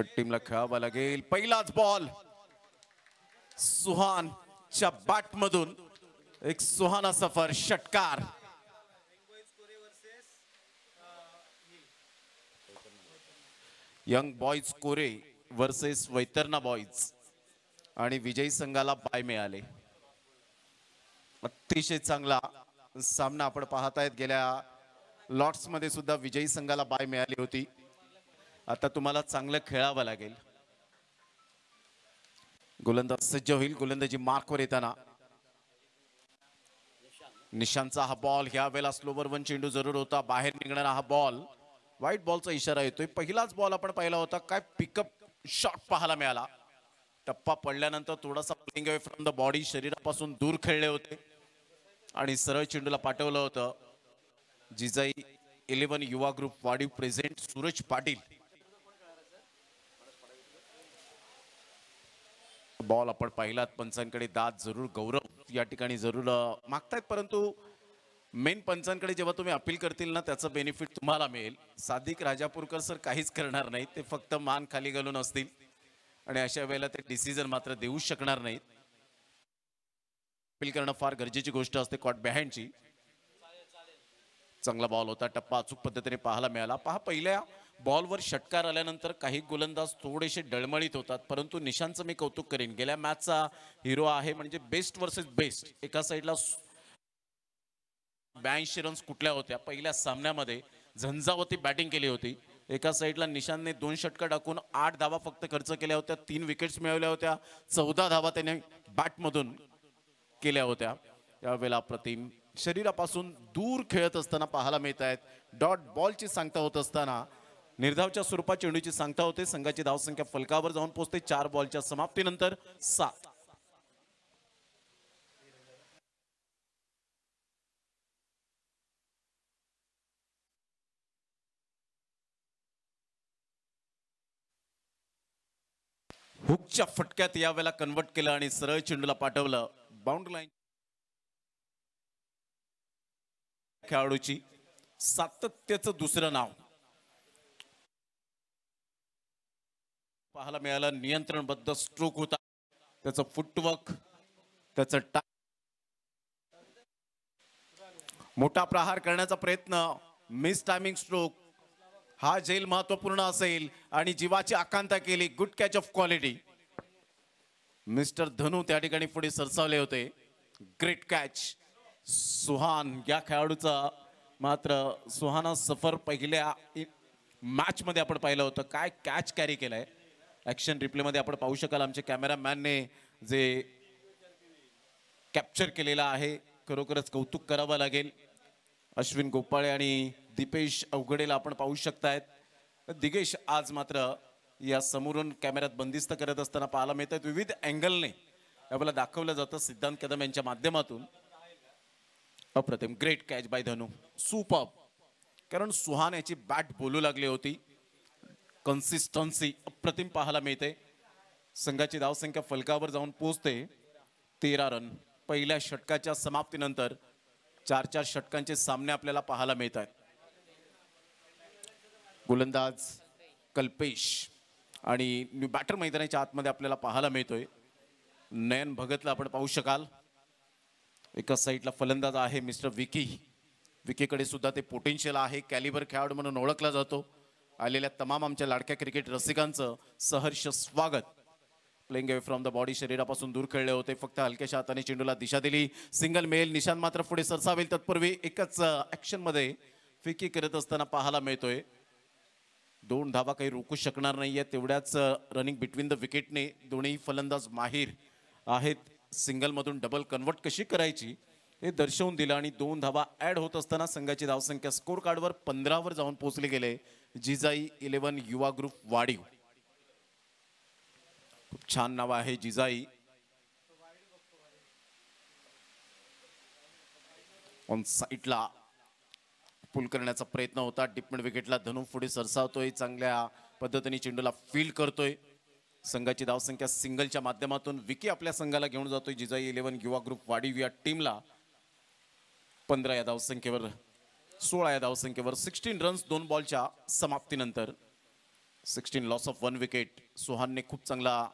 टीमला खेळावा लागेल. पहिलाच बॉल सुहानच्या बॅट मधून एक सुहाना सफर षटकार. यंग बॉयज कोरे वर्सेस वैतरणा बॉयज आणि विजयी संघाला बाय मिळाले. अतिशय चांगला सामना आपण पाहतायत. गेल्या लॉट्स मध्ये सुद्धा विजयी संघाला बाय मिळाली होती. आता तुम्हाला चांगलं खेळावं लागेल. गोलंदाज सज्ज होईल. गोलंदाजी मार्कवर येताना निशांतचा हा बॉल ह्या वेळेला स्लोवर वन चेंडू जरूर होता. बाहेर निघणारा हा बॉल व्हाईट बॉलचा इशारा येतोय. पहिलाच बॉल आपण पाहिला होता. काय पिकअप शॉट पाहायला मिळाला. टप्पा पडल्यानंतर थोडासा playing away from the body, शरीरापासून दूर खेळले होते आणि सरळ चेंडूला पाठवलं होतं. जिजाई 11 युवा group Wadiv present Suraj Patil. Ball आपण पाहिलात. पंचांकडे दाद जरूर, गौरव या ठिकाणी जरूर मागतायत, परंतु मेन पंचांकडे जेव्हा तुम्ही अपील करतील ना त्याचं बेनिफिट तुम्हाला मिळेल. सादिक राजापूरकर सर काहीच करणार नाहीत. ते फक्त मान खाली घालून असतील आणि अशा वेळेला ते डिसिजन मात्र देऊ शकणार नाहीत. अपील करणं फार गरजेची गोष्ट असते कॉट बिहाइंडची. चांगला बॉल होता. टप्पा अचूक पद्धतीने पाहायला मिळाला. पहा, पहिल्या बॉलवर षटकार आल्यानंतर काही गोलंदाज थोडेसे डळमळीत होतात, परंतु निशांतचं मी कौतुक करेन. गेल्या मॅचचा हिरो आहे, म्हणजे बेस्ट वर्सेस बेस्ट. एका साईडला 82 रन्स कुठल्या होत्या पहिल्या सामन्यामध्ये. झंझावती बॅटिंग केली होती. एका साईडला निशांतने 2 षटकार टाकून 8 धावा फक्त खर्च केल्या होत्या. 3 विकेट्स मिळवल्या होत्या. 14 धावा त्याने बॅटमधून केल्या होत्या. यावेळेला प्रतिम शरीरापासून दूर खेळत असताना पाहायला मिळत आहेत. डॉट बॉलची सांगता होत असताना निर्धावच्या स्वरूपात चेंडूची सांगता होते. संघाची धावसंख्या फलकावर जाऊन पोहोचते. 4 बॉलच्या समाप्तीनंतर 7. हुकच्या फटक्यात यावेळेला कन्वर्ट केलं आणि सरळ चेंडूला पाठवलं. बाउंड्री लाईन खेळाडूची सातत्याचं दुसरं नाव पाहायला मिळालं. नियंत्रणबद्ध स्ट्रोक होता. त्याचं फुटवर्क, त्याचं मोठा प्रहार करण्याचा प्रयत्न, मिस टायमिंग स्ट्रोक, हा झेल महत्वपूर्ण असेल आणि जीवाची आकांक्षा केली. Good catch of quality. Mister Dhanu त्या ठिकाणी पुढे सरसावले होते. Great catch. सुहान या खेळाडूचा मात्र सुहाना सफर पहिल्या मॅच मध्ये आपण पाहिलं होतं. काय कॅच कॅरी केलाय. ऍक्शन रिप्ले मध्ये आपण पाहू शकाल. आमच्या कॅमेरामॅनने जे कॅप्चर केलेला आहे, खरोखरच कौतुक करावं लागेल. अश्विन गोपाळे आणि दीपेश अवघडेला आपण पाहू शकतायत. दिगेश आज मात्र या समोरून कॅमेऱ्यात बंदिस्त करत असताना पाहायला मिळतात. विविध अँगलने याला दाखवलं जातं सिद्धांत कदम यांच्या माध्यमातून. अप्रतिम. ग्रेट कॅच बाय धनु. सुपर. कारण सुहान याची बॅट बोलू लागली होती. कन्सिस्टन्सी अप्रतिम पाहायला मिळते. संघाची धावसंख्या फलकावर जाऊन पोहोचते. 13 रन पहिल्या षटकाच्या समाप्तीनंतर. 4 षटकांचे सामने आपल्याला पाहायला मिळत आहेत. गोलंदाज कल्पेश आणि बॅटर मैदानाच्या आतमध्ये आपल्याला पाहायला मिळतोय. नयन भगतला आपण पाहू शकाल. एका साईडला फलंदाज आहे मिस्टर विकी. विकीकडे सुद्धा ते पोटेन्शियल आहे. कॅलिबर खेळाडू म्हणून ओळखला जातो. आलेल्या तमाम आमच्या लाडक्या क्रिकेट रसिकांचं सहर्ष स्वागत. Playing away from the body, शरीरापासून दूर खेळले होते. फक्त हलक्याशा हाताने चेंडूला दिशा दिली. Single male. निशांत मात्र पुढे सरसावेल तत्पूर्वी एकच ऍक्शन मध्ये फिकी करत असताना पाहायला मिळतोय. 2 धावा काही रोखू शकणार नाहीये. तेवढ्याच रनिंग बिटवीन द विकेटने दोन्ही फलंदाज माहीर आहेत. सिंगल मधून डबल कन्वर्ट कशी करायची हे दर्शवून दिलं आणि 2 धावा ऍड होत असताना संघाची धावसंख्या स्कोर कार्डवर 15 वर जाऊन पोहोचले गेले. जिजाई 11 युवा ग्रुप वाडीव. खूप छान नाव आहे जिजाई. ऑन साईडला पुल करण्याचा प्रयत्न होता. डिपमिड विकेटला धनु पुढे सरसावतोय. चांगल्या पद्धतीने चेंडूला फील्ड करतोय. संघाची धावसंख्या सिंगलच्या माध्यमातून विकी आपल्या संघाला घेऊन जातोय. जिजाई 11 युवा ग्रुप वाडीव या टीमला 15 या धावसंख्येवर 16 या धावसंख्येवर 16 रन्स 2 बॉलच्या समाप्तीनंतर. 16 लॉस ऑफ 1 विकेट. सुहानने खूप चांगला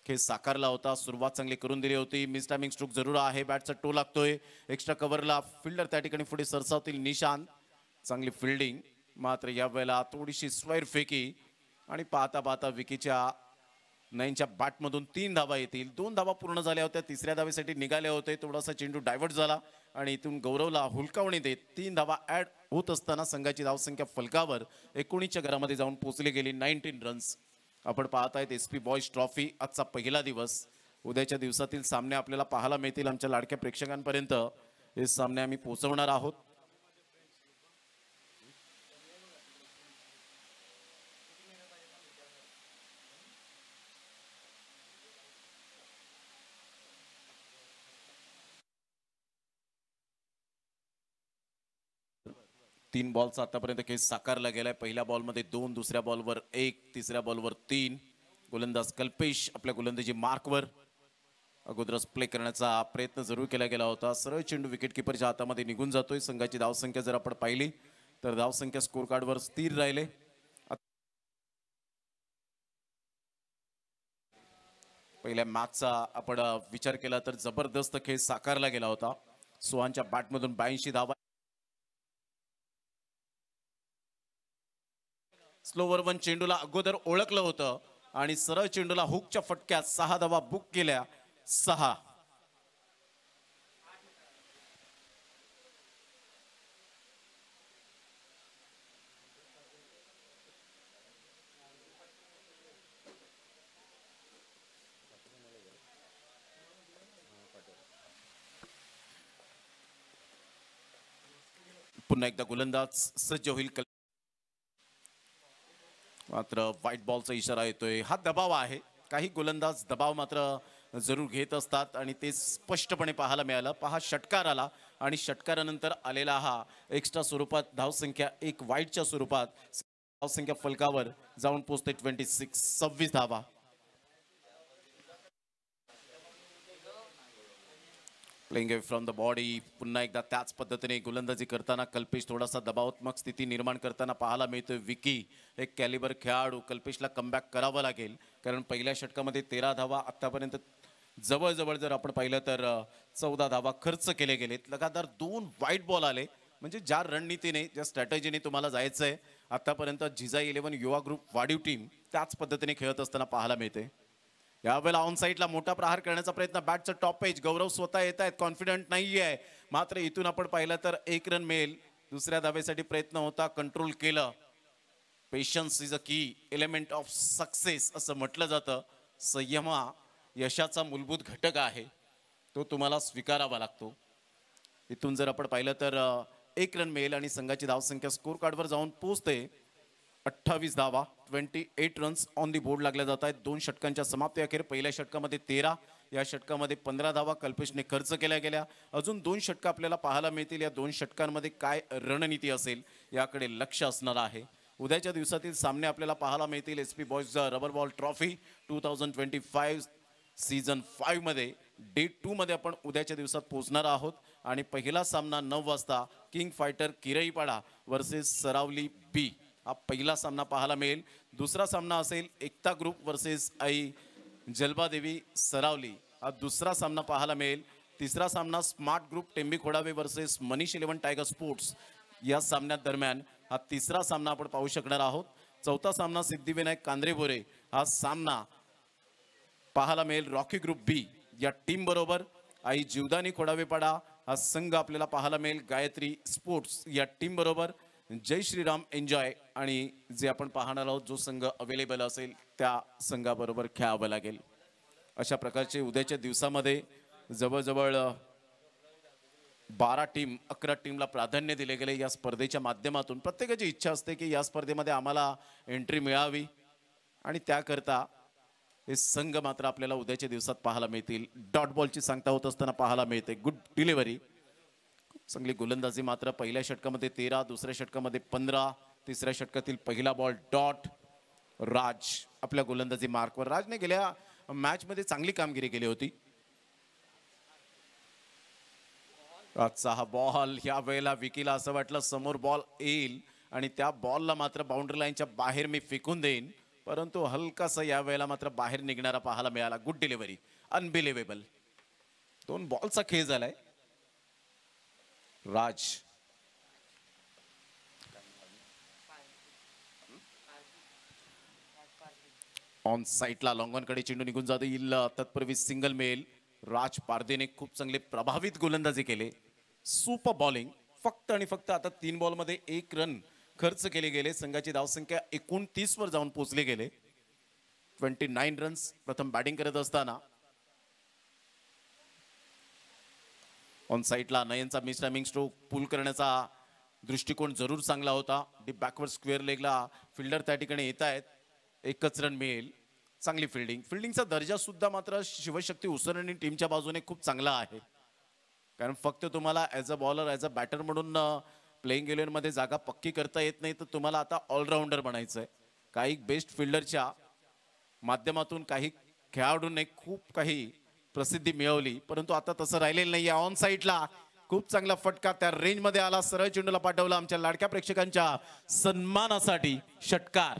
खेळ साकारला होता, सुरुवात चांगली करून दिली होती. मिस टायमिंग स्ट्रोक जरूर आहे, बॅटचा टो लागतोय. एक्स्ट्रा कव्हरला फिल्डर त्या ठिकाणी पुढे सरसावतील. निशांत चांगली फिल्डिंग, मात्र या वेळेला थोडीशी स्क्वेअर फेकी आणि पाहता पाहता विकीच्या नयनच्या बॅटमधून 3 धावा येतील. 2 धावा पूर्ण झाल्या होत्या, तिसऱ्या धावेसाठी निघाले होते. थोडासा चेंडू डायव्हर्ट झाला आणि इथून गौरवला हुलकावणी देत 3 धावा ऍड होत असताना संघाची धावसंख्या फलकावर 19च्या घरामध्ये जाऊन पोहोचली गेली. 19 रन्स. आपण पाहतायत SP बॉयज ट्रॉफी आजचा पहिला दिवस. उद्याच्या दिवसातील सामने आपल्याला पाहायला मिळतील. आमच्या लाडक्या प्रेक्षकांपर्यंत हे सामने आम्ही पोहोचवणार आहोत. तीन बॉलचा आतापर्यंत खेळ साकारला गेलाय. पहिल्या बॉलमध्ये 2, दुसऱ्या बॉलवर 1, तिसऱ्या बॉलवर 3. गोलंदाज कल्पेश आपल्या गोलंदाजी मार्कवर. अगोदरच प्ले करण्याचा प्रयत्न जरूर केला गेला होता. सरळ चेंडू विकेट किपरच्या हातामध्ये निघून जातोय. संघाची धावसंख्या जर आपण पाहिली तर धावसंख्या स्कोर कार्डवर स्थिर राहिले. पहिल्या मॅचचा आपण विचार केला तर जबरदस्त खेळ साकारला गेला होता. सुहानच्या बॅटमधून 82 धावा. स्लोवर वन चेंडूला अगोदर ओळखलं होतं आणि सरळ चेंडूला हुकच्या फटक्यात 6 धावा बुक केल्या. 6. पुन्हा एकदा गोलंदाज सज्ज होईल. मात्र व्हाईट बॉलचा इशारा येतोय. हा दबाव आहे. काही गोलंदाज दबाव मात्र जरूर घेत असतात आणि ते स्पष्टपणे पाहायला मिळालं. पहा, षटकार आला आणि षटकारानंतर आलेला हा एक्स्ट्रा स्वरूपात धावसंख्या एक वाईटच्या स्वरूपात धावसंख्या फलकावर जाऊन पोहोचते 26 धावा. Playing from the body. पुन्हा एकदा त्याच पद्धतीने गोलंदाजी करताना कल्पेश थोडासा दबावात्मक स्थिती निर्माण करताना पाहायला मिळतोय. विकी एक कॅलिबर खेळाडू. कल्पेशला कमबॅक करावं लागेल कारण पहिल्या षटकामध्ये 13 धावा आतापर्यंत जवळजवळ जर आपण पाहिलं तर 14 धावा खर्च केले गेलेत. लगातार 2 व्हाईट बॉल आले. म्हणजे ज्या रणनीतीने ज्या स्ट्रॅटेजीने तुम्हाला जायचंय आतापर्यंत जिजाई 11 युवा ग्रुप वाढीव टीम त्याच पद्धतीने खेळत असताना पाहायला मिळते. यावेळेला ऑन साईडला मोठा प्रहार करण्याचा प्रयत्न. बॅटचं टॉप पेज. गौरव स्वतः येत आहेत, कॉन्फिडंट नाही आहे. मात्र इथून आपण पाहिलं तर 1 रन मिळेल. दुसऱ्या धावेसाठी प्रयत्न होता, कंट्रोल केलं. पेशन्स इज अ की एलिमेंट ऑफ सक्सेस असं म्हटलं जातं. संयम हा यशाचा मूलभूत घटक आहे, तो तुम्हाला स्वीकारावा लागतो. इथून जर आपण पाहिलं तर 1 रन मिळेल आणि संघाची धावसंख्या स्कोर कार्डवर जाऊन पोहोचते 28 धावा. 28 रन्स ऑन दी बोर्ड लागल्या जात आहेत. 2 षटकांच्या समाप्ती अखेर पहिल्या षटकामध्ये 13, या षटकामध्ये 15 धावा कल्पेशने खर्च केल्या गेल्या. अजून 2 षटकं आपल्याला पाहायला मिळतील. या 2 षटकांमध्ये काय रणनीती असेल याकडे लक्ष असणार आहे. उद्याच्या दिवसातील सामने आपल्याला पाहायला मिळतील. SP boys rubber ball trophy 2025 season 5 मध्ये डे 2 मध्ये आपण उद्याच्या दिवसात पोहोचणार आहोत आणि पहिला सामना 9 वाजता किंग फायटर किरईपाडा वर्सेस सरावली बी हा पहिला सामना पाहायला मिळेल. दुसरा सामना असेल एकता ग्रुप वर्सेस आई जलबादेवी सरावली हा दुसरा सामना पाहायला मिळेल. तिसरा सामना smart group Tembi Khodave versus Manish 11 tiger sports या सामन्यात दरम्यान हा तिसरा सामना आपण पाहू शकणार आहोत. चौथा सामना सिद्धिविनायक कांद्रेबोरे हा सामना पाहायला मिळेल रॉकी ग्रुप बी या टीम बरोबर. आई जीवदानी खोडावेपाडा हा संघ आपल्याला पाहायला मिळेल गायत्री स्पोर्ट्स या टीम बरोबर. जय श्रीराम एन्जॉय आणि जे आपण पाहणार आहोत जो संघ अवेलेबल असेल त्या संघाबरोबर खेळावं लागेल. अशा प्रकारचे उद्याच्या दिवसामध्ये जवळजवळ 12 टीम 11 टीमला प्राधान्य दिले गेले या स्पर्धेच्या माध्यमातून. प्रत्येकाची इच्छा असते की या स्पर्धेमध्ये आम्हाला एंट्री मिळावी आणि त्याकरता हे संघ मात्र आपल्याला उद्याच्या दिवसात पाहायला मिळतील. डॉट बॉलची सांगता होत असताना पाहायला मिळते. गुड डिलिव्हरी, चांगली गोलंदाजी. मात्र पहिल्या षटकामध्ये 13, दुसऱ्या षटकामध्ये 15, तिसऱ्या षटकातील पहिला बॉल डॉट. राज आपल्या गोलंदाजी मार्कवर. राजने गेल्या मॅच मध्ये चांगली कामगिरी केली होती. आजचा हा बॉल या वेळेला विकीला असं वाटलं समोर बॉल येईल आणि त्या बॉलला मात्र बाउंड्री लाईनच्या बाहेर मी फेकून देईन, परंतु हलकासा या वेळेला मात्र बाहेर निघणारा पाहायला मिळाला. Good delivery, unbelievable. 2 बॉलचा खेळ झालाय. राज ऑन साईडला लॉंगॉनकडे चेंडू निघून जातो येईल. तत्पूर्वी सिंगल मिळेल. राज पारदेने खूप चांगले प्रभावित गोलंदाजी केले. Super bowling. फक्त आणि फक्त आता 3 बॉलमध्ये 1 रन खर्च केले गेले. संघाची धावसंख्या 29 वर जाऊन पोहोचले गेले. 29 रन्स. प्रथम बॅटिंग करत असताना ऑन साईडला नयनचा मिस टायमिंग स्ट्रोक पुल करण्याचा दृष्टिकोन जरूर चांगला होता. डीप बॅकवर्ड स्क्वेअर लेगला फिल्डर त्या ठिकाणी येत आहेत. 1च रन मिळेल. चांगली फिल्डिंगचा दर्जा सुद्धा मात्र शिवशक्ती उसरणी टीमच्या बाजूने खूप चांगला आहे. कारण फक्त तुम्हाला as a bowler as a batter म्हणून प्लेइंग 11 मध्ये जागा पक्की करता येत नाही, तर तुम्हाला आता ऑलराऊंडर बनायचं आहे. काही बेस्ट फिल्डरच्या माध्यमातून काही खेळाडूंनी खूप काही प्रसिद्धी मिळवली, परंतु आता तसं राहिलेलं नाहीये. ऑन साईडला खूप चांगला फटका त्या रेंज मध्ये आला. सरळ चेंडूला पाठवला. आमच्या लाडक्या प्रेक्षकांच्या सन्मानासाठी षटकार.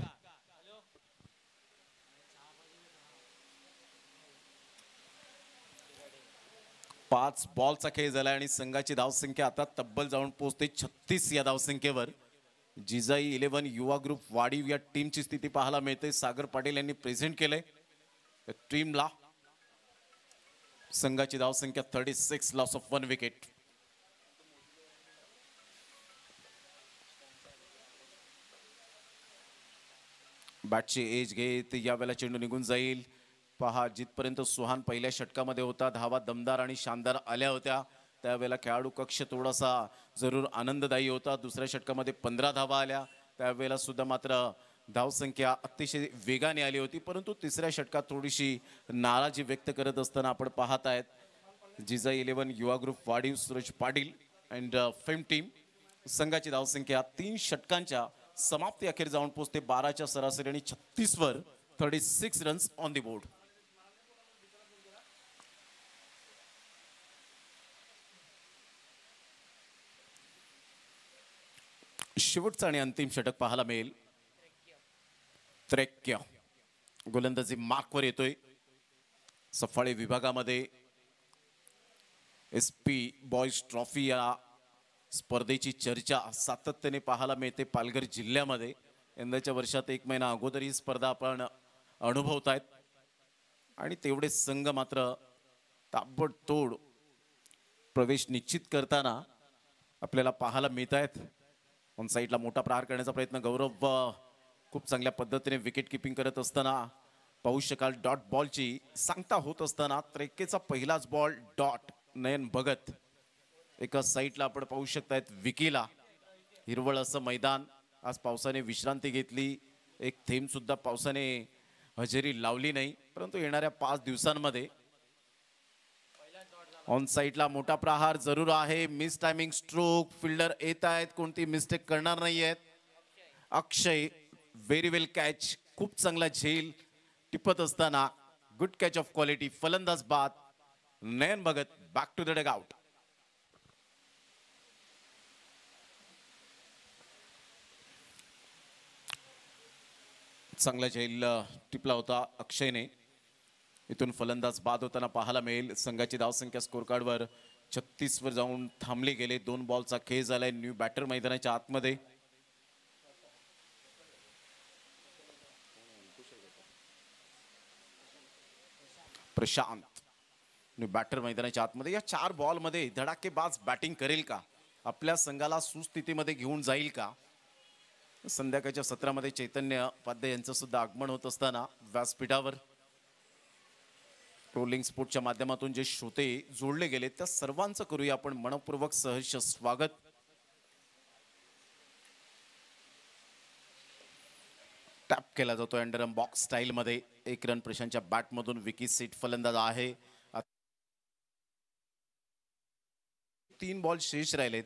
पाच बॉलचा खेळ झाला आणि संघाची धावसंख्या आता तब्बल जाऊन पोहोचते 36 या धावसंख्येवर. जिजाई 11 युवा ग्रुप वाढीव या टीमची स्थिती पाहायला मिळते. सागर पाटील यांनी प्रेझेंट केलंय टीमला. संघाची धावसंख्या 36, लॉस ऑफ 1 विकेट. बॅटची एज घेत यावेळेला चेंडू निघून जाईल. पहा, जिथपर्यंत सुहान पहिल्या षटकामध्ये होता, धावा दमदार आणि शानदार आल्या होत्या. त्यावेळेला खेळाडू कक्ष थोडासा जरूर आनंददायी होता. दुसऱ्या षटकामध्ये 15 धावा आल्या. त्यावेळेला सुद्धा मात्र धावसंख्या अतिशय वेगाने आली होती, परंतु तिसऱ्या षटकात थोडीशी नाराजी व्यक्त करत असताना आपण पाहत आहेत. जिजाई 11 युवा ग्रुप वाढीव Suraj Patil and fame team. संघाची धावसंख्या 3 षटकांच्या समाप्ती अखेर जाऊन पोहोचते 12च्या सरासरी आणि 36 वर. 36 रन्स ऑन दी बोर्ड. शेवटचा आणि अंतिम षटक पाहायला मिळेल. त्रेक्य गोलंदाजी मार्कवर येतोय. सफाळे विभागामध्ये SP बॉयज ट्रॉफी या स्पर्धेची चर्चा सातत्याने पाहायला मिळते पालघर जिल्ह्यामध्ये. यंदाच्या वर्षात 1 महिना अगोदर ही स्पर्धा आपण अनुभवतायत आणि तेवढे संघ मात्र ताबडतोड प्रवेश निश्चित करताना आपल्याला पाहायला मिळत आहेत. ऑन साईडला मोठा प्रहार करण्याचा प्रयत्न. गौरव खूप चांगल्या पद्धतीने विकेट किपिंग करत असताना पाहू शकाल. डॉट बॉलची सांगता होत असताना त्रेक्केचा पहिलाच बॉल डॉट. नयन भगत एका साईडला आपण पाहू शकतायत. विकीला हिरवळ असं मैदान. आज पावसाने विश्रांती घेतली. एक थेंब सुद्धा पावसाने हजेरी लावली नाही, परंतु येणाऱ्या 5 दिवसांमध्ये ऑन साईडला मोठा प्रहार जरूर आहे. Miss timing stroke. फिल्डर येत आहेत, कोणती मिस्टेक करणार नाही आहेत. अक्षय व्हेरी वेल कॅच. खूप चांगला झेल टिपत असताना गुड कॅच ऑफ क्वालिटी. फलंदाज बाद. Nayan Bhagat back to the dugout. चांगला झेल टिपला होता अक्षयने. इथून फलंदाज बाद होताना पाहायला मिळेल. संघाची धावसंख्या स्कोर कार्डवर 36 वर जाऊन थांबले गेले. 2 बॉलचा खेळ झालाय. न्यू बॅटर मैदानाच्या आतमध्ये. प्रशांत न्यू बॅटर मैदानाच्या आतमध्ये. या 4 बॉलमध्ये धडाकेबाज बॅटिंग करेल का? आपल्या संघाला सुस्थितीमध्ये घेऊन जाईल का? संध्याकाळच्या सत्रामध्ये चैतन्य उपाध्याय यांचं सुद्धा आगमन होत असताना व्यासपीठावर ट्रोलिंग स्पोर्टच्या माध्यमातून जे श्रोते जोडले गेले त्या सर्वांचं करूया आपण मनपूर्वक सहर्ष स्वागत. टॅप केला जातो अंडरम बॉक्स स्टाईल मध्ये. 1 रन प्रशांतच्या बॅट मधून. विकी सेट फलंदाज आहे. 3 बॉल शेष राहिलेत.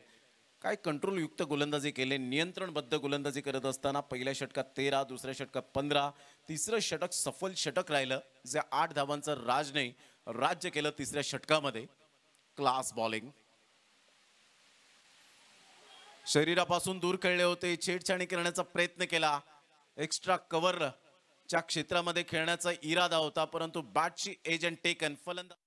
काय कंट्रोल युक्त गोलंदाजी केले. नियंत्रणबद्ध गोलंदाजी करत असताना पहिल्या षटकात 13, दुसऱ्या षटकात 15, तिसरं षटक सफल षटक राहिलं, जे 8 धावांचं राजने राज्य केलं तिसऱ्या षटकामध्ये. Class bowling. शरीरापासून दूर खेळले होते, छेडछाणी करण्याचा प्रयत्न केला, एक्स्ट्रा कव्हरच्या क्षेत्रामध्ये खेळण्याचा इरादा होता, परंतु बॅटची एज अँड टेकन. फलंदाज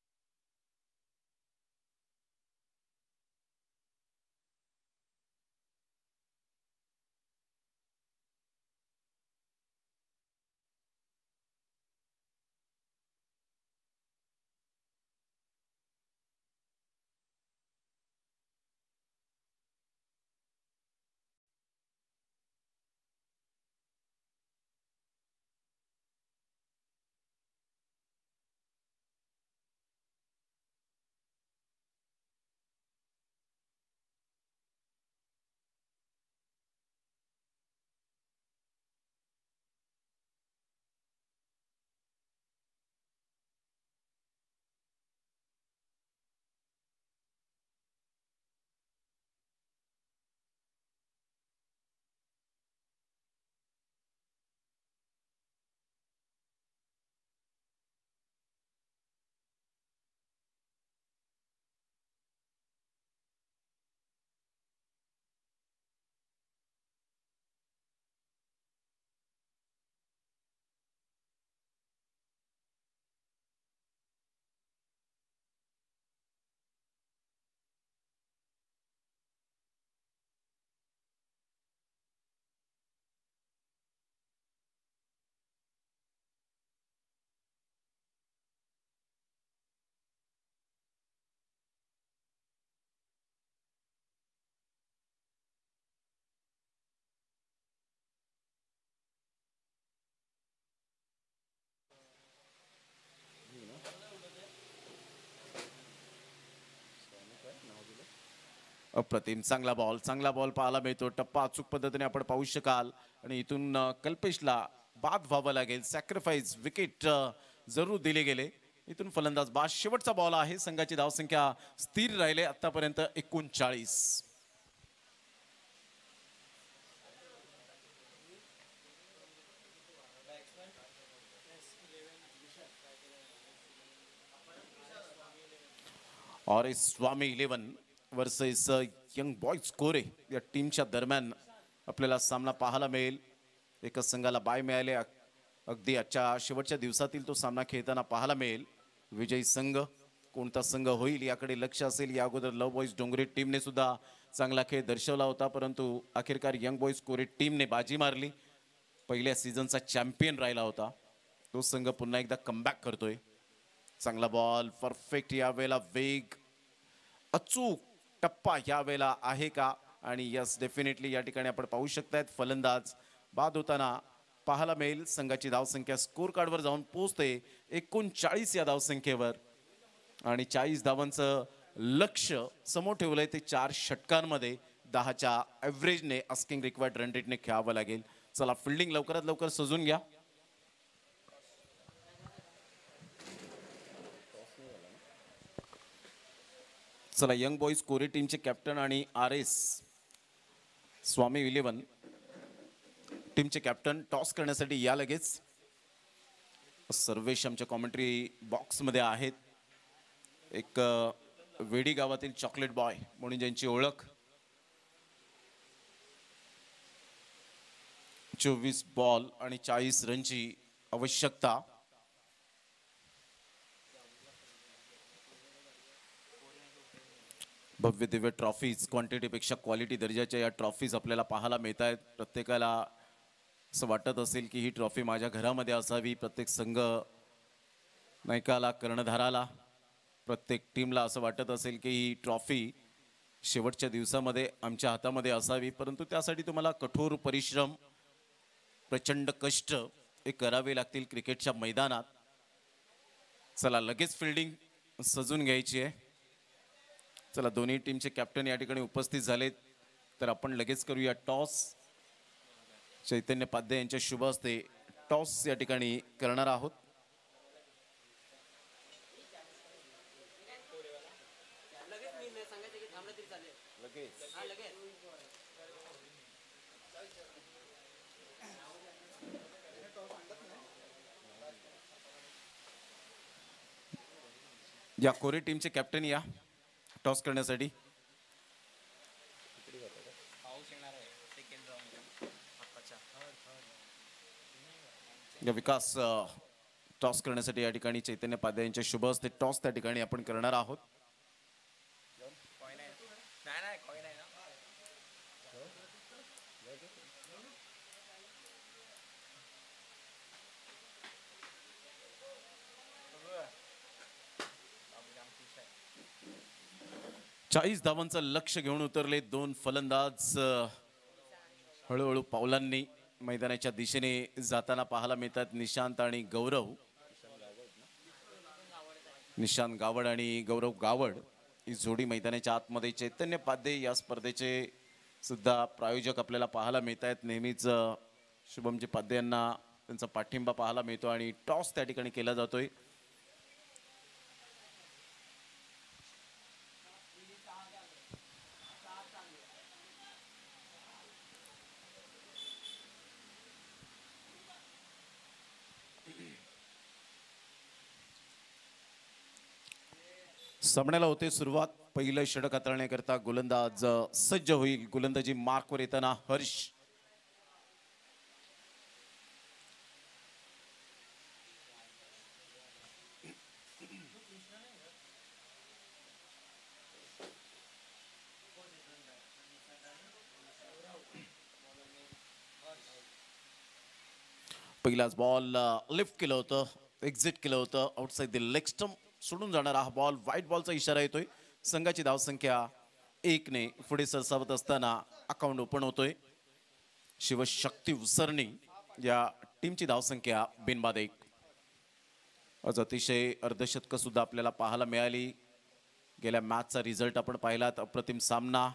अप्रतिम, चांगला बॉल पाहायला मिळतो. टप्पा अचूक पद्धतीने आपण पाहू शकाल आणि इथून कल्पेशला बाद व्हावं लागेल. सॅक्रिफाईस विकेट जरूर दिले गेले. इथून फलंदाज बाद. शेवटचा बॉल आहे. संघाची धावसंख्या स्थिर राहिले आतापर्यंत 39. और स्वामी 11 वर्सेस यंग बॉयज कोरे या टीमच्या दरम्यान आपल्याला सामना पाहायला मिळेल. एकच संघाला बाय मिळाले. अगदी आजच्या शेवटच्या दिवसातील तो सामना खेळताना पाहायला मिळेल. विजयी संघ कोणता संघ होईल याकडे लक्ष असेल. या अगोदर लव बॉयज डोंगरी टीमने सुद्धा चांगला खेळ दर्शवला होता, परंतु अखेरकार यंग बॉयज कोरे टीमने बाजी मारली. पहिल्या सीझनचा चॅम्पियन राहिला होता. तो संघ पुन्हा एकदा कमबॅक करतोय. चांगला बॉल, परफेक्ट. यावेळेला वेग, अचूक टप्पा यावेळेला आहे का? आणि यस, डेफिनेटली या ठिकाणी आपण पाहू शकतायत फलंदाज बाद होताना पाहायला मिळेल. संघाची धावसंख्या स्कोर कार्डवर जाऊन पोहोचते 39 या धावसंख्येवर आणि 40 धावांचं लक्ष समोर ठेवलंय. ते 4 षटकांमध्ये 10च्या ॲव्हरेजने आस्किंग रिक्वायर्ड रन रेटने खेळावं लागेल. चला, फिल्डिंग लवकरात लवकर सजून घ्या. चला, यंग बॉयज कोरे टीमचे कॅप्टन आणि RS स्वामी 11 टीमचे कॅप्टन टॉस करण्यासाठी या लगेच. सर्वेश आमच्या कॉमेंट्री बॉक्समध्ये आहेत. एक वेडी गावातील चॉकलेट बॉय म्हणून ज्यांची ओळख. 24 बॉल आणि 40 रनची आवश्यकता. भव्य दिव्य ट्रॉफीज, क्वांटिटीपेक्षा क्वालिटी दर्जाच्या या ट्रॉफीज आपल्याला पाहायला मिळत आहेत. प्रत्येकाला असं वाटत असेल की ही ट्रॉफी माझ्या घरामध्ये असावी. प्रत्येक संघ नायकाला, कर्णधाराला, प्रत्येक टीमला असं वाटत असेल की ही ट्रॉफी शेवटच्या दिवसामध्ये आमच्या हातामध्ये असावी. परंतु त्यासाठी तुम्हाला कठोर परिश्रम, प्रचंड कष्ट हे करावे लागतील क्रिकेटच्या मैदानात. चला, लगेच फिल्डिंग सजून घ्यायची आहे. चला, दोन्ही टीमचे कॅप्टन या ठिकाणी उपस्थित झालेत, तर आपण लगेच करूया टॉस. चैतन्य पाध्ये यांच्या शुभ हस्ते टॉस या ठिकाणी करणार आहोत. या कोरे टीमचे कॅप्टन या टॉस करण्यासाठी. या विकास टॉस करण्यासाठी या ठिकाणी चैतन्य पाध्ये यांच्या शुभ हस्ते टॉस त्या ठिकाणी आपण करणार आहोत. चाळीस धावांचं लक्ष घेऊन उतरले दोन फलंदाज हळूहळू पावलांनी मैदानाच्या दिशेने जाताना पाहायला मिळतात. निशांत आणि गौरव, निशांत गावड आणि गौरव गावड ही जोडी मैदानाच्या आतमध्ये. चैतन्य पाध्ये या स्पर्धेचे सुद्धा प्रायोजक आपल्याला पाहायला मिळत आहेत. नेहमीच शुभमजी पाध्ये यांना त्यांचा पाठिंबा पाहायला मिळतो आणि टॉस त्या ठिकाणी केला जातोय. सामन्याला होते सुरुवात. पहिलं षटक हाताळण्याकरता गोलंदाज सज्ज होईल. गोलंदाजी मार्कवर येताना हर्ष. पहिलाच बॉल लिफ्ट केलं होतं, एक्झिट केलं होतं आउटसाइड द लेग स्टंप, सोडून जाणारा हा बॉल. व्हाईट बॉलचा इशारा येतोय. संघाची धावसंख्या 1 ने पुढे सरसावत असताना अकाउंट ओपन होतोय. शिवशक्ती उसरणी या टीमची धावसंख्या बिनबाद 1. आज अतिशय अर्धशतक सुद्धा आपल्याला पाहायला मिळाली. गेल्या मॅचचा रिझल्ट आपण पाहिलात. अप्रतिम सामना,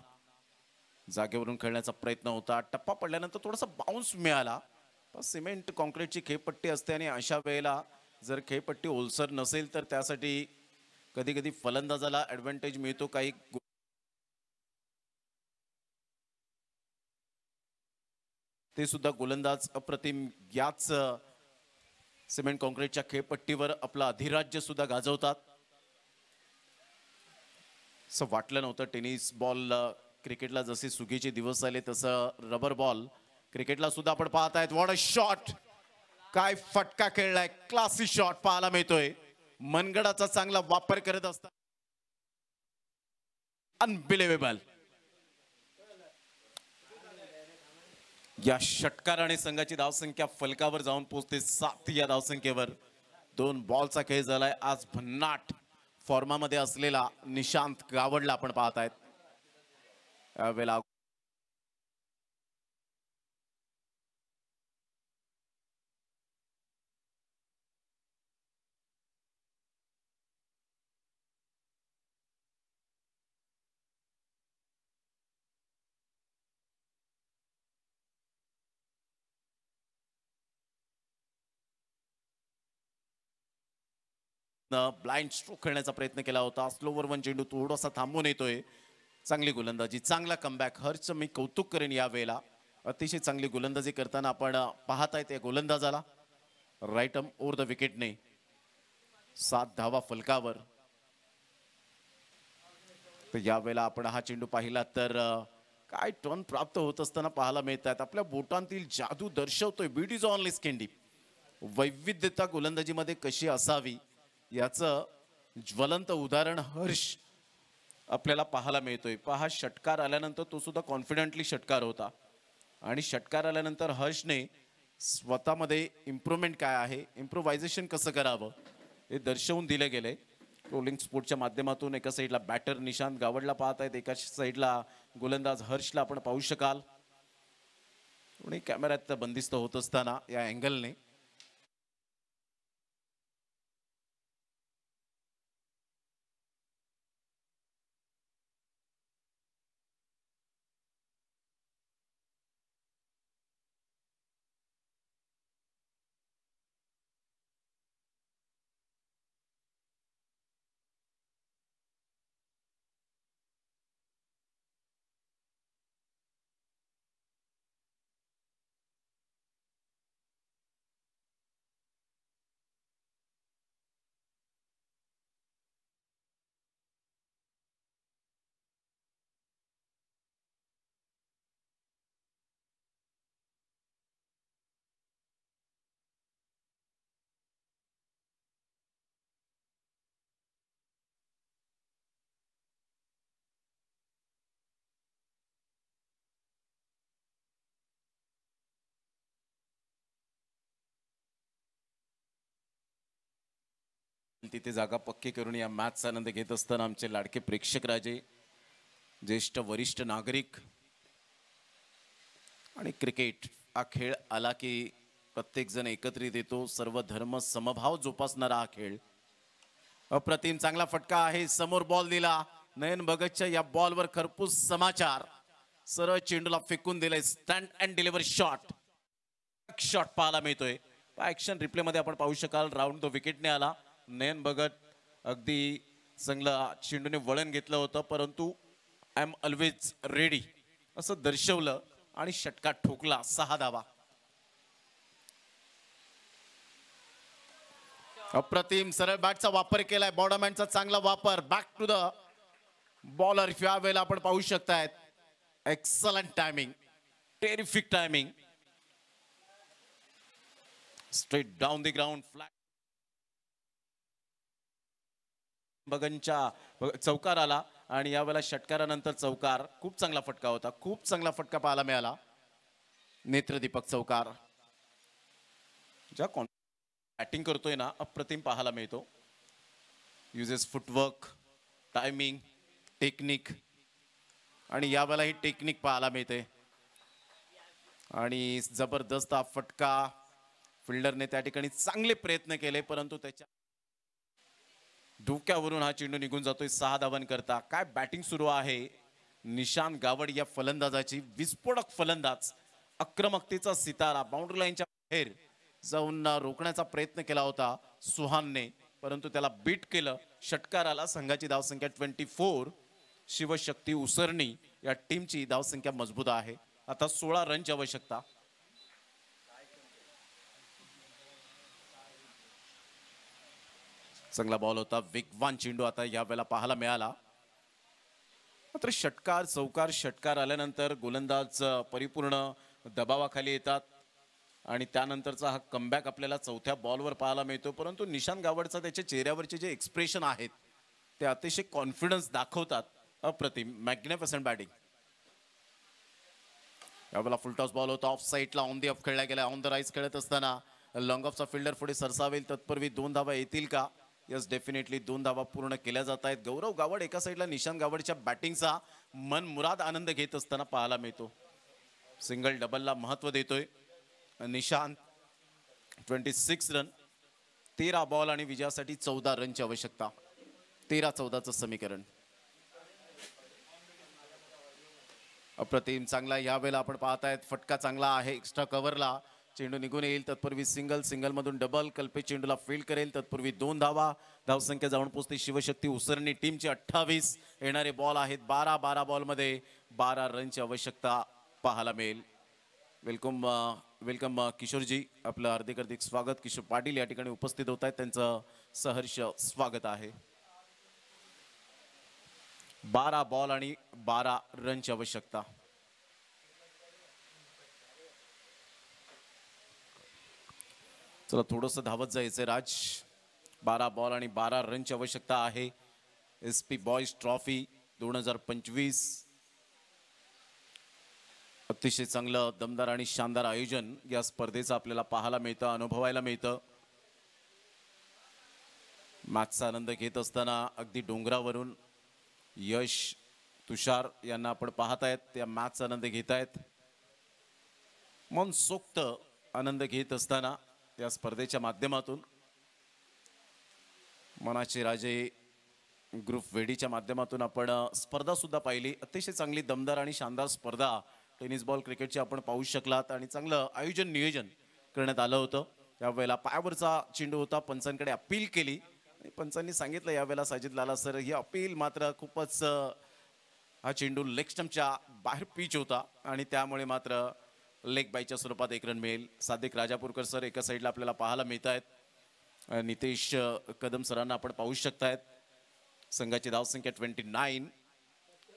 जागेवरून खेळण्याचा प्रयत्न होता. टप्पा पडल्यानंतर थोडासा बाउन्स मिळाला. सिमेंट कॉन्क्रीटची खेळपट्टी असते आणि अशा वेळेला जर खेळपट्टी ओलसर नसेल तर त्यासाठी कधी कधी फलंदाजाला ॲडव्हान्टेज मिळतो. काही ते सुद्धा गोलंदाज अप्रतिम याच सिमेंट कॉन्क्रीटच्या खेळपट्टीवर आपला अधिराज्य सुद्धा गाजवतात. असं वाटलं नव्हतं. टेनिस बॉल क्रिकेटला जसे सुगीचे दिवस आले तसं रबर बॉल क्रिकेटला सुद्धा आपण पाहत आहेत. व्हॉट अ शॉट, काय फटका खेळलाय. क्लासी शॉट पाहायला मिळतोय. मनगडाचा चांगला वापर करत असतात. अनबिलिव्हेबल. या षटकाराने संघाची धावसंख्या फलकावर जाऊन पोहोचते 7 या धावसंख्येवर. 2 बॉलचा खेळ झालाय. आज भन्नाट फॉर्मामध्ये असलेला निशांत गावडला आपण पाहत आहेत. यावेळेला ब्लाइंड स्ट्रोक खेळण्याचा प्रयत्न केला होता. स्लोवर वन चेंडू थोडासा थांबून येतोय. चांगली गोलंदाजी, चांगला कमबॅक. हर्षचं मी कौतुक करेन या वेळेला. अतिशय चांगली गोलंदाजी करताना आपण पाहत आहेत. या गोलंदाजाला राईट आर्म ओव्हर द विकेटने 7 धावा फलकावर. तर यावेळेला आपण हा चेंडू पाहिला तर काय टर्न प्राप्त होत असताना पाहायला मिळतात. आपल्या बोटांतील जादू दर्शवतोय. Beat is only skin deep. वैविध्यता गोलंदाजीमध्ये कशी असावी याचं ज्वलंत उदाहरण हर्ष आपल्याला पाहायला मिळतोय. पहा, षटकार आल्यानंतर तो सुद्धा कॉन्फिडेंटली षटकार होता आणि षटकार आल्यानंतर हर्षने स्वतःमध्ये इम्प्रूव्हमेंट काय आहे, इम्प्रोव्हायझेशन कसं करावं हे दर्शवून दिले गेले. रोलिंग स्पोर्टच्या माध्यमातून एका साईडला बॅटर निशांत गावडला पाहत आहेत, एका साईडला गोलंदाज हर्षला आपण पाहू शकाल. कॅमेऱ्यात बंदिस्त होत असताना या अँगलने तिथे जागा पक्की करून या मॅचचा आनंद घेत असताना आमचे लाडके प्रेक्षक राजे, ज्येष्ठ वरिष्ठ नागरिक आणि क्रिकेट हा खेळ आला की प्रत्येक जण एकत्रित येतो, सर्व धर्म समभाव जोपासणारा हा खेळ. अप्रतिम चांगला फटका आहे, समोर बॉल दिला नयन भगतच्या या बॉलवर खरपूस समाचार, सरळ चेंडूला फेकून दिले, stand and deliver shot. Shot पाहायला मिळतोय, ऍक्शन रिप्ले मध्ये आपण पाहू शकाल. राऊंड तो विकेटने आला. नयन भगत अगदी चांगला चेंडूने वळण घेतलं होतं, परंतु आय एम ऑलवेज रेडी असं दर्शवलं आणि षटका ठोकला. 6 धावा. अप्रतिम सरळ बॅटचा वापर केलाय, बॉर्डरमॅनचा चांगला वापर. Back to the bowler. या वेळेला आपण पाहू शकतायत excellent timing, terrific timing. Straight down the ground flat. बगनच्या चौकार आला आणि यावेळेला षटकारानंतर चौकार. खूप चांगला फटका होता, खूप चांगला फटका पाहायला मिळाला. नेत्रदीपक चौकार ज्या बॅटिंग करतोय ना, अप्रतिम पाहायला मिळतो. युजेस फुटवर्क, टायमिंग, टेक्निक आणि यावेळेला ही टेक्निक पाहायला मिळते. आणि जबरदस्त हा फटका. फिल्डरने त्या ठिकाणी चांगले प्रयत्न केले, परंतु त्याच्या डोक्यावरून हा चेंडू निघून जातोय. 6 धावांकरता. काय बॅटिंग सुरू आहे निशांत गावड या फलंदाजाची. विस्फोटक फलंदाज, आक्रमकतेचा सितारा. बाउंड्री लाईनच्या बाहेर जाऊन रोखण्याचा प्रयत्न केला होता सुहानने, परंतु त्याला बीट केलं. षटकार आला. संघाची धावसंख्या 24. शिवशक्ती उसरणी या टीमची धावसंख्या मजबूत आहे. आता 16 रनची आवश्यकता. चांगला बॉल होता, वेगवान चेंडू आता या वेळेला पाहायला मिळाला. मात्र षटकार चौकार षटकार आल्यानंतर गोलंदाज परिपूर्ण दबावाखाली येतात आणि त्यानंतरचा हा कमबॅक आपल्याला चौथ्या बॉलवर पाहायला मिळतो. परंतु निशांत गावडचा त्याच्या चेहऱ्यावरचे जे एक्सप्रेशन आहेत ते अतिशय कॉन्फिडन्स दाखवतात. अप्रतिम, मॅग्निफिसंट बॅटिंग. यावेळेला फुलटॉस बॉल होता, ऑफ साईडला ऑन दी ऑफ खेळला गेला. ऑन द राईज खेळत असताना लॉंग ऑफचा फिल्डर पुढे सरसावेल. तत्पूर्वी 2 धावा येतील का? यस, डेफिनेटली 2 धावा पूर्ण केल्या जात आहेत. गौरव गावड एका साईडला निशांत गावडच्या बॅटिंगचा मनमुराद आनंद घेत असताना पाहायला मिळतो. सिंगल डबलला महत्व देतोय निशांत. 26 रन, 13 बॉल आणि विजयासाठी 14 रनची आवश्यकता. 13-14चं समीकरण. अप्रतिम चांगला यावेळेला आपण पाहतायत. फटका चांगला आहे, एक्स्ट्रा कव्हरला चेंडू निघून येईल. तत्पूर्वी सिंगल, सिंगल मधून डबल. कल्पेश चेंडूला फील्ड करेल. तत्पूर्वी 2 धावा. धावसंख्या जाऊन पोहोचते शिवशक्ती उसरणी टीमची 28. येणारे बॉल आहेत 12. 12 बॉलमध्ये 12 रनची आवश्यकता पाहायला मिळेल. वेलकम वेलकम किशोरजी, आपलं हार्दिक स्वागत. किशोर पाटील या ठिकाणी उपस्थित होत आहेत, त्यांचं सहर्ष स्वागत आहे. 12 बॉल आणि 12 रनची आवश्यकता. चला थोडंसं धावत जायचंय राज. 12 बॉल आणि 12 रनची आवश्यकता आहे. SP boys trophy 2025. अतिशय चांगलं दमदार आणि शानदार आयोजन या स्पर्धेचं आपल्याला पाहायला मिळतं, अनुभवायला मिळतं. मॅचचा आनंद घेत असताना अगदी डोंगरावरून यश, तुषार यांना आपण पाहतायत. त्या मॅचचा आनंद घेत आहेत. मनसोक्त आनंद घेत असताना या स्पर्धेच्या माध्यमातून मनाचे राजे ग्रुप वेडीच्या माध्यमातून आपण स्पर्धा सुद्धा पाहिली. अतिशय चांगली दमदार आणि शानदार स्पर्धा टेनिस बॉल क्रिकेटची आपण पाहू शकलात आणि चांगलं आयोजन नियोजन करण्यात आलं होतं. यावेळेला पायावरचा चेंडू होता, पंचांकडे अपील केली आणि पंचांनी सांगितलं यावेळेला साजिद लाला सर ही अपील मात्र खूपच, हा चेंडू लेग स्टंपच्या बाहेर पिच होता आणि त्यामुळे मात्र लेग बायच्या स्वरूपात 1 रन मिळेल. सादिक राजापूरकर सर एका साईडला आपल्याला पाहायला मिळत आहेत. नितेश कदम सरांना आपण पाहू शकतायत. संघाची धावसंख्या 29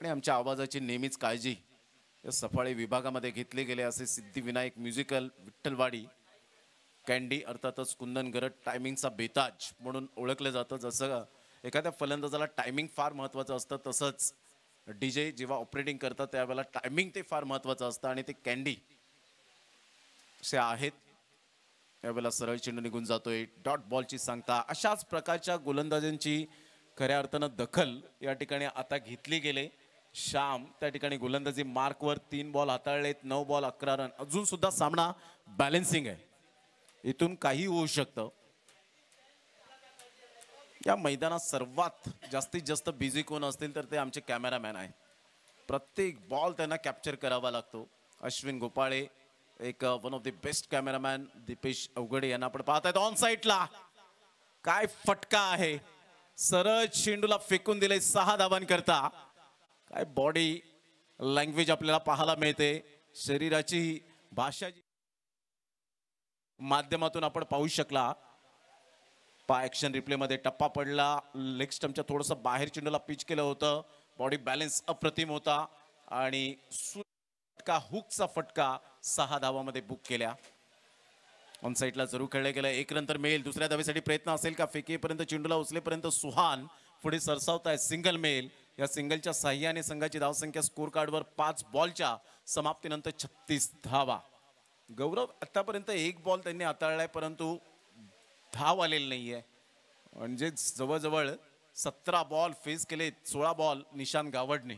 आणि आमच्या आवाजाची नेहमीच काळजी या सफाळे विभागामध्ये घेतले गेले असे सिद्धिविनायक म्युझिकल विठ्ठलवाडी कॅन्डी अर्थातच कुंदन गरट टायमिंगचा बेताज म्हणून ओळखलं जातं. जसं एखाद्या फलंदाजाला टायमिंग फार महत्त्वाचं असतं, तसंच DJ जेव्हा ऑपरेटिंग करतात त्यावेळेला टायमिंग ते फार महत्त्वाचं असतं आणि ते कॅन्डी असे आहेत. यावेळेला सरळ चेंडू निघून जातोय, डॉट बॉलची सांगता. अशाच प्रकारच्या गोलंदाजांची खऱ्या अर्थानं दखल या ठिकाणी आता घेतली गेले. श्याम त्या ठिकाणी गोलंदाजी मार्कवर 3 बॉल हाताळलेत, 9 बॉल 11 रन. अजून सुद्धा सामना बॅलन्सिंग आहे, इथून काही होऊ शकतं. या मैदानात सर्वात जास्तीत जास्त बिझी कोण असतील तर ते आमचे कॅमेरामॅन आहे. प्रत्येक बॉल त्यांना कॅप्चर करावा लागतो. अश्विन गोपाळे एक one of the best cameraman. Deepesh Avaghade यांना आपण पाहतायत ऑन साईडला. काय फटका आहे, सरळ चेंडूला फेकून दिले 6 धावांकरता. काय बॉडी लँग्वेज आपल्याला पाहायला मिळते, शरीराची भाषा माध्यमातून आपण पाहू शकला. ऍक्शन रिप्ले मध्ये टप्पा पडला, लेग स्टंपच्या थोडस बाहेर चेंडूला पिच केलं होतं. बॉडी बॅलन्स अप्रतिम होता आणि फटका, हुकचा फटका 6 धावामध्ये बुक केल्या. ऑन साईडला जरूर खेळले गेलं. 1 रन तर मिळेल. दुसऱ्या धावेसाठी प्रयत्न असेल का? फेकीपर्यंत चेंडूला उचलेपर्यंत सुहान पुढे सरसावत आहे. सिंगल मिळेल. या सिंगलच्या साह्याने संघाची धावसंख्या स्कोर कार्डवर 5 बॉलच्या समाप्तीनंतर 36 धावा. गौरव आतापर्यंत 1 बॉल त्यांनी हाताळलाय परंतु धाव आलेली नाहीये. म्हणजे जवळजवळ 17 बॉल फेस केले, 16 बॉल निशान गावडणे.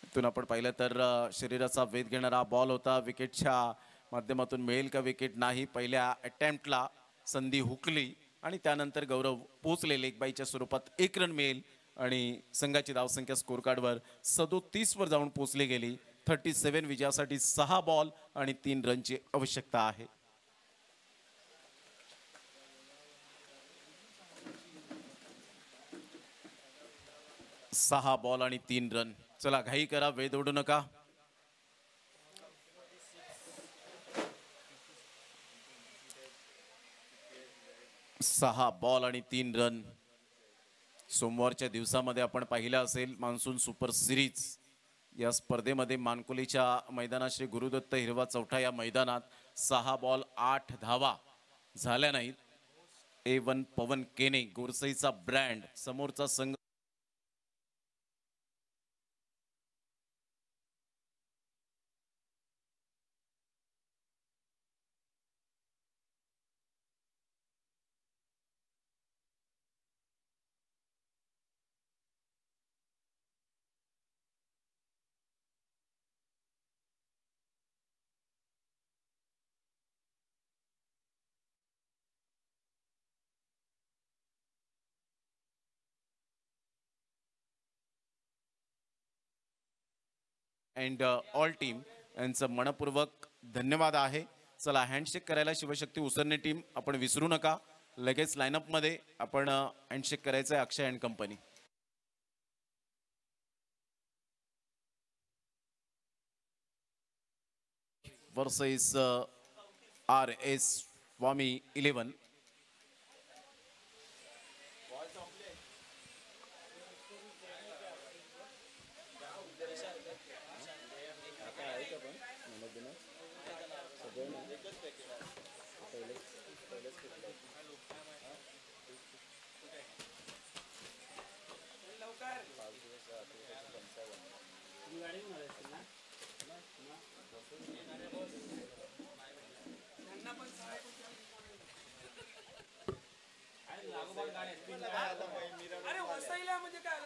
इथून आपण पाहिलं तर शरीराचा वेध घेणारा बॉल होता. विकेटच्या माध्यमातून मिळेल का विकेट? नाही. पहिल्या अटेम्प्टला संधी हुकली आणि त्यानंतर गौरव पोचले. लेग बाईच्या स्वरूपात 1 रन मिळेल आणि संघाची धावसंख्या स्कोर कार्डवर 37 वर जाऊन पोचली गेली. 37 विजयासाठी 6 बॉल आणि 3 रनची आवश्यकता आहे. सहा बॉल आणि 3 रन. चला घाई करा, वेळ दौडू नका. सहा बॉल आणि 3 रन. सोमवारच्या दिवसामध्ये आपण पाहिलं असेल मान्सून सुपर सिरीज या स्पर्धेमध्ये मानकोलीच्या मैदानात श्री गुरुदत्त हिरवा चौथा या मैदानात 6 बॉल 8 धावा झाल्या नाहीत. A1 पवन केने गोरसईचा ब्रँड समोरचा संघ अँड ऑल टीम यांचं मनपूर्वक धन्यवाद आहे. चला हँडशेक करायला शिवशक्ती उसरणे टीम आपण विसरू नका. लगेच लाईनअप मध्ये आपण हँडशेक करायचं आहे. अक्षय अँड कंपनी वर्सेस RS स्वामी 11. अरे वसईला म्हणजे काय